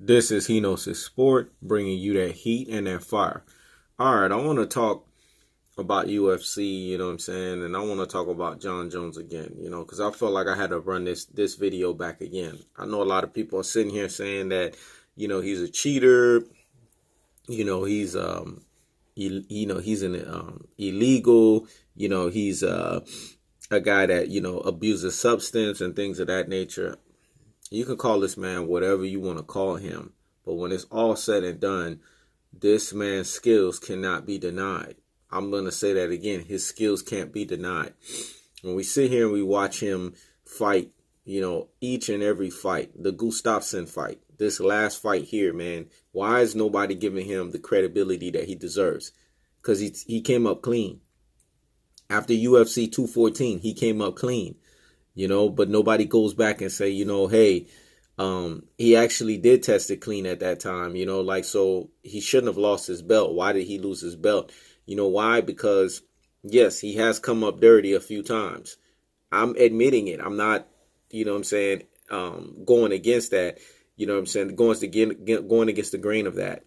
This is Hino's Sport, bringing you that heat and that fire. All right, I want to talk about UFC, you know what I'm saying? And I want to talk about Jon Jones again, because I felt like I had to run this video back again. I know a lot of people are sitting here saying that, he's a cheater, he's he's an illegal, he's a guy that, abuses substance and things of that nature. You can call this man whatever you want to call him, but when it's all said and done, this man's skills cannot be denied. I'm going to say that again. His skills can't be denied. When we sit here and we watch him fight, each and every fight, the Gustafsson fight, this last fight here, man, why is nobody giving him the credibility that he deserves? Because he came up clean. After UFC 214, he came up clean. But nobody goes back and say, hey, he actually did test it clean at that time, so he shouldn't have lost his belt. Why did he lose his belt? Why? Because, yes, he has come up dirty a few times. I'm admitting it. I'm not, going against that, going against the grain of that.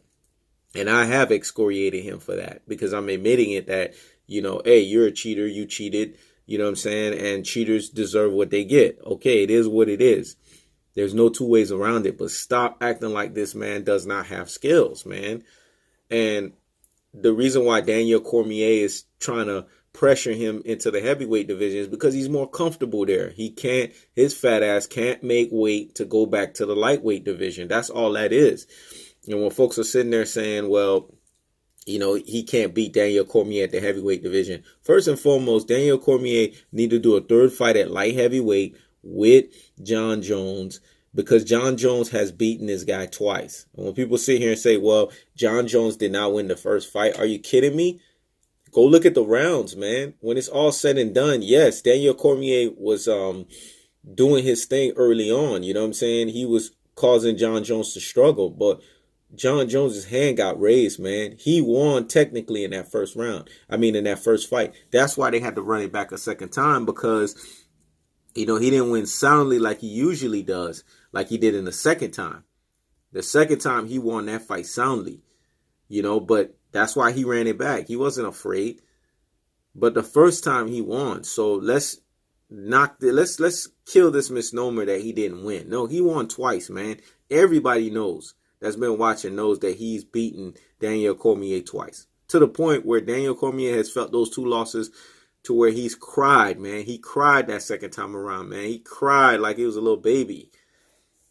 And I have excoriated him for that because I'm admitting it that, hey, you're a cheater. You cheated. And cheaters deserve what they get. Okay, it is what it is. There's no two ways around it. But stop acting like this man does not have skills, man. And the reason why Daniel Cormier is trying to pressure him into the heavyweight division is because he's more comfortable there. His fat ass can't make weight to go back to the lightweight division. That's all that is. And when folks are sitting there saying, well, he can't beat Daniel Cormier at the heavyweight division. First and foremost, Daniel Cormier need to do a third fight at light heavyweight with Jon Jones because Jon Jones has beaten this guy twice. And when people sit here and say, well, Jon Jones did not win the first fight, are you kidding me? Go look at the rounds, man. When it's all said and done, yes, Daniel Cormier was doing his thing early on. You know what I'm saying? He was causing Jon Jones to struggle, but Jon Jones's hand got raised, man. He won technically in that first round. In that first fight. That's why they had to run it back a second time because, he didn't win soundly like he usually does, like he did in the second time. The second time he won that fight soundly, but that's why he ran it back. He wasn't afraid. But the first time he won. So let's kill this misnomer that he didn't win. No, he won twice, man. Everybody knows. That's been watching knows that he's beaten Daniel Cormier twice. To the point where Daniel Cormier has felt those two losses to where he's cried, man. He cried that second time around, man. He cried like he was a little baby.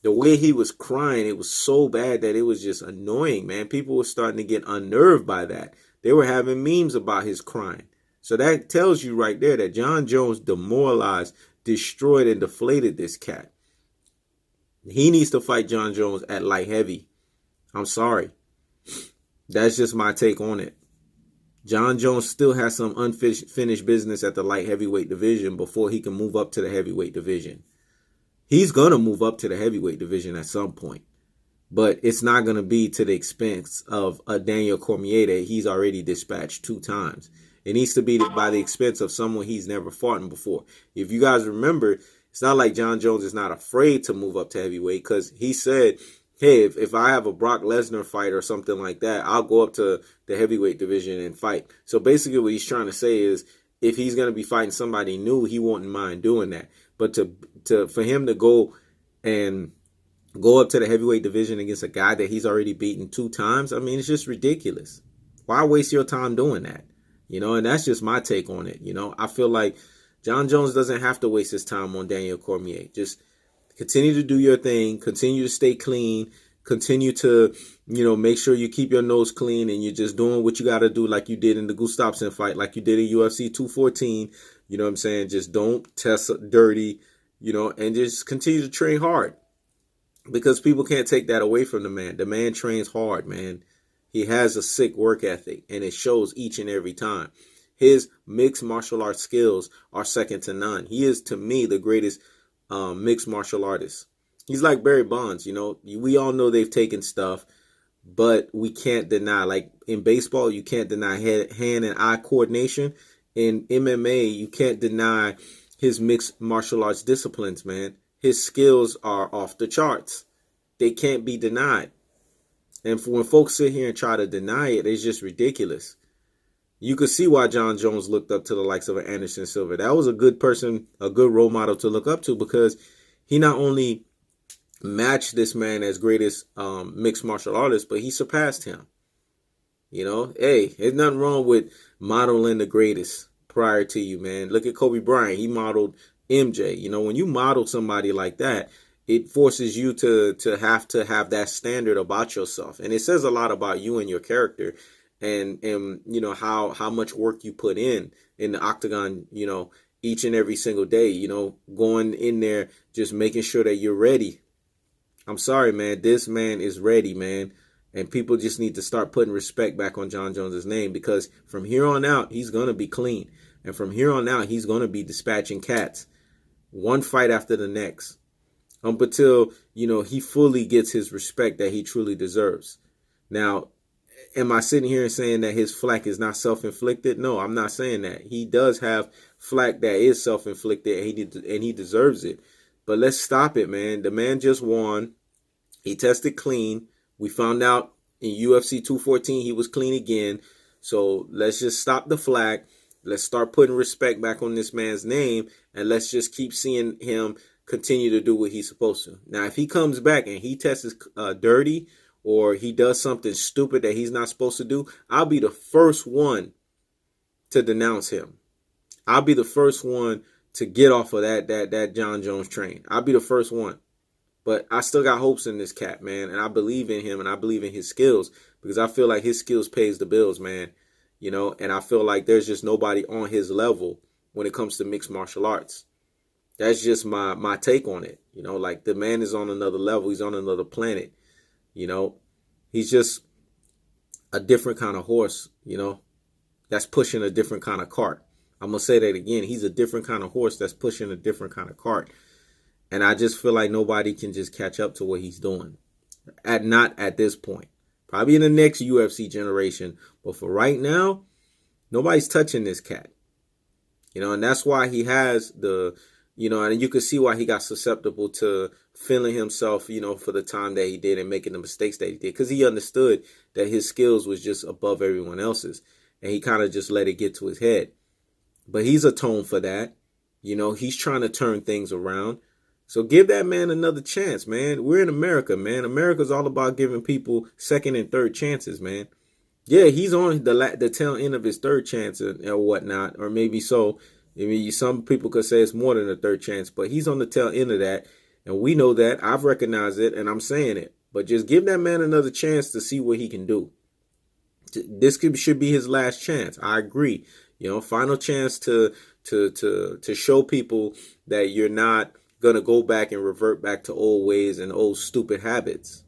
The way he was crying, it was so bad that it was just annoying, man. People were starting to get unnerved by that. They were having memes about his crying. So that tells you right there that Jon Jones demoralized, destroyed, and deflated this cat. He needs to fight Jon Jones at light heavy. I'm sorry. That's just my take on it. Jon Jones still has some unfinished business at the light heavyweight division before he can move up to the heavyweight division. He's going to move up to the heavyweight division at some point. But it's not going to be to the expense of a Daniel Cormier that he's already dispatched 2 times. It needs to be by the expense of someone he's never fought in before. If you guys remember, it's not like Jon Jones is not afraid to move up to heavyweight because he said, hey, if I have a Brock Lesnar fight or something like that, I'll go up to the heavyweight division and fight. So basically what he's trying to say is if he's going to be fighting somebody new, he won't mind doing that. But for him to go up to the heavyweight division against a guy that he's already beaten 2 times, it's just ridiculous. Why waste your time doing that? And that's just my take on it. I feel like Jon Jones doesn't have to waste his time on Daniel Cormier. Just continue to do your thing. Continue to stay clean. Continue to, make sure you keep your nose clean and you're just doing what you got to do like you did in the Gustafsson fight, like you did in UFC 214. You know what I'm saying? Just don't test dirty, and just continue to train hard because people can't take that away from the man. The man trains hard, man. He has a sick work ethic and it shows each and every time. His mixed martial arts skills are second to none. He is, to me, the greatest mixed martial artist. He's like Barry Bonds, we all know they've taken stuff, but we can't deny, like in baseball, you can't deny hand and eye coordination. In MMA, you can't deny his mixed martial arts disciplines, man. His skills are off the charts. they can't be denied. And when folks sit here and try to deny it, it's just ridiculous. You could see why Jon Jones looked up to the likes of Anderson Silva. That was a good person, a good role model to look up to, because he not only matched this man as greatest mixed martial artist, but he surpassed him. You know, hey, there's nothing wrong with modeling the greatest prior to you, man. Look at Kobe Bryant. He modeled MJ. You know, when you model somebody like that, it forces you to have that standard about yourself. And it says a lot about you and your character, and you know, how much work you put in the octagon, you know, each and every single day, you know, going in there, just making sure that you're ready. I'm sorry, man. This man is ready, man. And people just need to start putting respect back on Jon Jones's name, because from here on out, he's going to be clean. And from here on out, he's going to be dispatching cats one fight after the next, until, you know, he fully gets his respect that he truly deserves. Now, am I sitting here and saying that his flack is not self-inflicted? No, I'm not saying that. He does have flack that is self-inflicted, and he deserves it. But let's stop it, man. The man just won. He tested clean. We found out in UFC 214 he was clean again. So let's just stop the flack. Let's start putting respect back on this man's name, and let's just keep seeing him continue to do what he's supposed to. Now, if he comes back and he tests dirty, or he does something stupid that he's not supposed to do, I'll be the first one to denounce him. I'll be the first one to get off of that Jon Jones train. I'll be the first one. But I still got hopes in this cat, man. And I believe in him, and I believe in his skills, because I feel like his skills pays the bills, man. You know, and I feel like there's just nobody on his level when it comes to mixed martial arts. That's just my take on it. You know, like, the man is on another level. He's on another planet. You know, he's just a different kind of horse, you know, that's pushing a different kind of cart. I'm going to say that again. He's a different kind of horse that's pushing a different kind of cart. And I just feel like nobody can just catch up to what he's doing. Not at this point. Probably in the next UFC generation. But for right now, nobody's touching this cat. You know, and that's why he has the, you know, and you can see why he got susceptible to feeling himself, you know, for the time that he did and making the mistakes that he did. Because he understood that his skills was just above everyone else's. And he kind of just let it get to his head. But he's atoned for that. You know, he's trying to turn things around. So give that man another chance, man. We're in America, man. America's all about giving people second and third chances, man. Yeah, he's on the tail end of his third chance or whatnot, or maybe so. I mean, some people could say it's more than a third chance, but he's on the tail end of that, and we know that. I've recognized it, and I'm saying it. But just give that man another chance to see what he can do. This should be his last chance. I agree. You know, final chance to show people that you're not going to go back and revert back to old ways and old stupid habits.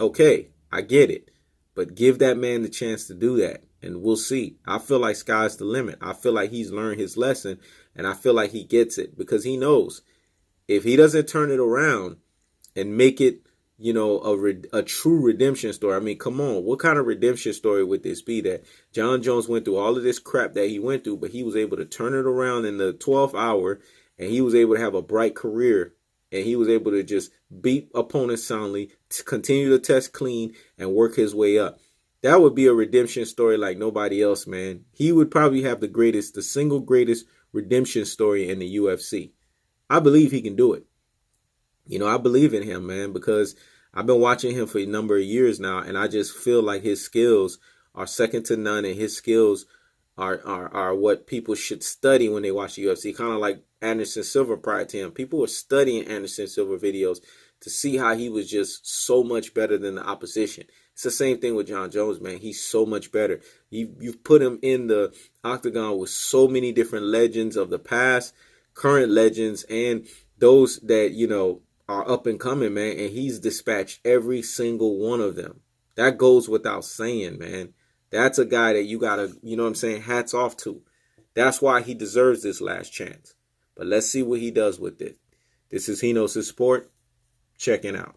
Okay, I get it. But give that man the chance to do that, and we'll see. I feel like sky's the limit. I feel like he's learned his lesson, and I feel like he gets it, because he knows if he doesn't turn it around and make it, you know, a true redemption story. I mean, come on. What kind of redemption story would this be, that Jon Jones went through all of this crap that he went through, but he was able to turn it around in the 12th hour, and he was able to have a bright career, and he was able to just beat opponents soundly, to continue to test clean, and work his way up. That would be a redemption story like nobody else, man. He would probably have the single greatest redemption story in the UFC. I believe he can do it. You know, I believe in him, man, because I've been watching him for a number of years now, and I just feel like his skills are second to none, and his skills are what people should study when they watch the UFC. Kind of like Anderson Silva prior to him. People were studying Anderson Silva videos to see how he was just so much better than the opposition. It's the same thing with Jon Jones, man. He's so much better. You've put him in the octagon with so many different legends of the past, current legends, and those that, you know, are up and coming, man. And he's dispatched every single one of them. That goes without saying, man. That's a guy that you gotta, you know what I'm saying, hats off to. That's why he deserves this last chance. But let's see what he does with it. This is Henos' Sport. Checking out.